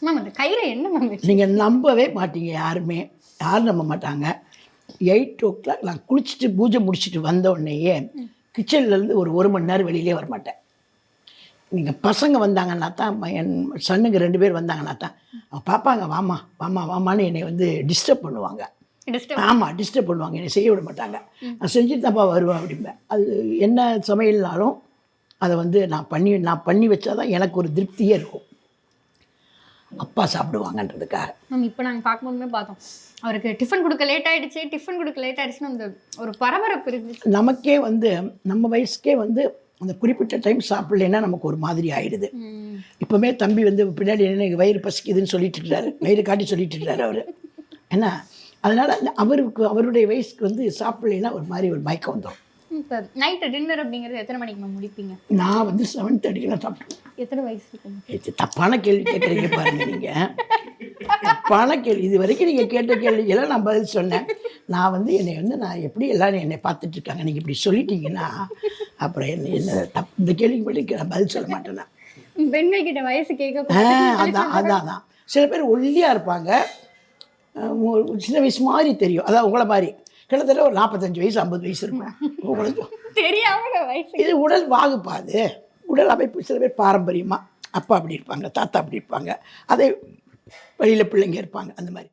Ma'am அந்த கையில் என்ன மேம் நீங்கள் நம்பவே மாட்டீங்க, யாரும் நம்ப மாட்டாங்க. 8 o'clock நான் குளிச்சுட்டு பூஜை முடிச்சுட்டு வந்த உடனேயே கிச்சன்லேருந்து ஒரு மணி நேரம் வெளியிலே வரமாட்டேன். நீங்கள் பசங்க வந்தாங்கன்னா தான், என் சன்னுங்க 2 பேர் வந்தாங்கன்னா தான் அவங்க பார்ப்பாங்க, வாமா வாமா வாமான்னு என்னை வந்து டிஸ்டர்ப் பண்ணுவாங்க. ஆமாம், டிஸ்டர்ப் பண்ணுவாங்க, என்னை செய்ய விட மாட்டாங்க. நான் செஞ்சுட்டு தான்ப்பா வருவேன் அப்படிம்பேன். அது என்ன சமையல்னாலும் அதை வந்து நான் பண்ணி வச்சா தான் எனக்கு ஒரு திருப்தியே இருக்கும், அப்பா சாப்பிடுவாங்கன்றதுக்காக. மேம் இப்போ நாங்கள் பார்க்கும்போதுமே பார்த்தோம், அவருக்கு டிஃபன் கொடுக்க லேட் ஆகிடுச்சுன்னு அந்த ஒரு பரபரப்பு இருக்குது. நமக்கே வந்து நம்ம வயசுக்கே வந்து அந்த குறிப்பிட்ட டைம் சாப்பிட்லன்னா நமக்கு ஒரு மாதிரி ஆகிடுது. இப்போமே தம்பி வந்து பின்னாடி என்ன வயிறு பசிக்குதுன்னு சொல்லிட்டு இருக்கிறாரு, வயிறு காட்டி சொல்லிட்டு இருக்கிறாரு அவர் என்ன. அதனால் அவருடைய வயசுக்கு வந்து சாப்பிட்லன்னா ஒரு மாதிரி ஒரு மயக்கம் வந்துடும். இப்போ நைட்டு டின்னர் அப்படிங்கிறது எத்தனை மணிக்கு மேம் முடிப்பீங்க? நான் வந்து 7:30 சாப்பிடுவேன். எத்தனை வயசு இருக்கும்? தப்பான கேள்வி கேட்குறீங்க பாருங்க நீங்கள், தப்பான கேள்வி. இது வரைக்கும் நீங்கள் கேட்ட கேள்விக்கெல்லாம் நான் பதில் சொன்னேன். நான் வந்து நான் எப்படி எல்லாரும் என்னை பார்த்துட்டு இருக்காங்க, நீங்கள் இப்படி சொல்லிட்டீங்கன்னா அப்புறம் என்ன இந்த கேள்விக்கு மட்டும் நான் பதில் சொல்ல மாட்டேன்னா. பெண்கள் கிட்ட வயசு கேட்க அதான் சில பேர் ஒல்லியாக இருப்பாங்க, சின்ன வயசு மாதிரி தெரியும், அதான் உங்களை மாதிரி கிட்டத்தட்ட ஒரு 45 வயசு 50 வயசு இருக்கும் உங்களுக்கு தெரியாம வயசு. இது உடல் வாகுப்பாது, உடல் அமைப்பு. சில பேர் பாரம்பரியமாக அப்பா அப்படி இருப்பாங்க, தாத்தா அப்படி இருப்பாங்க, அதே வழியில் பிள்ளைங்க இருப்பாங்க, அந்த மாதிரி.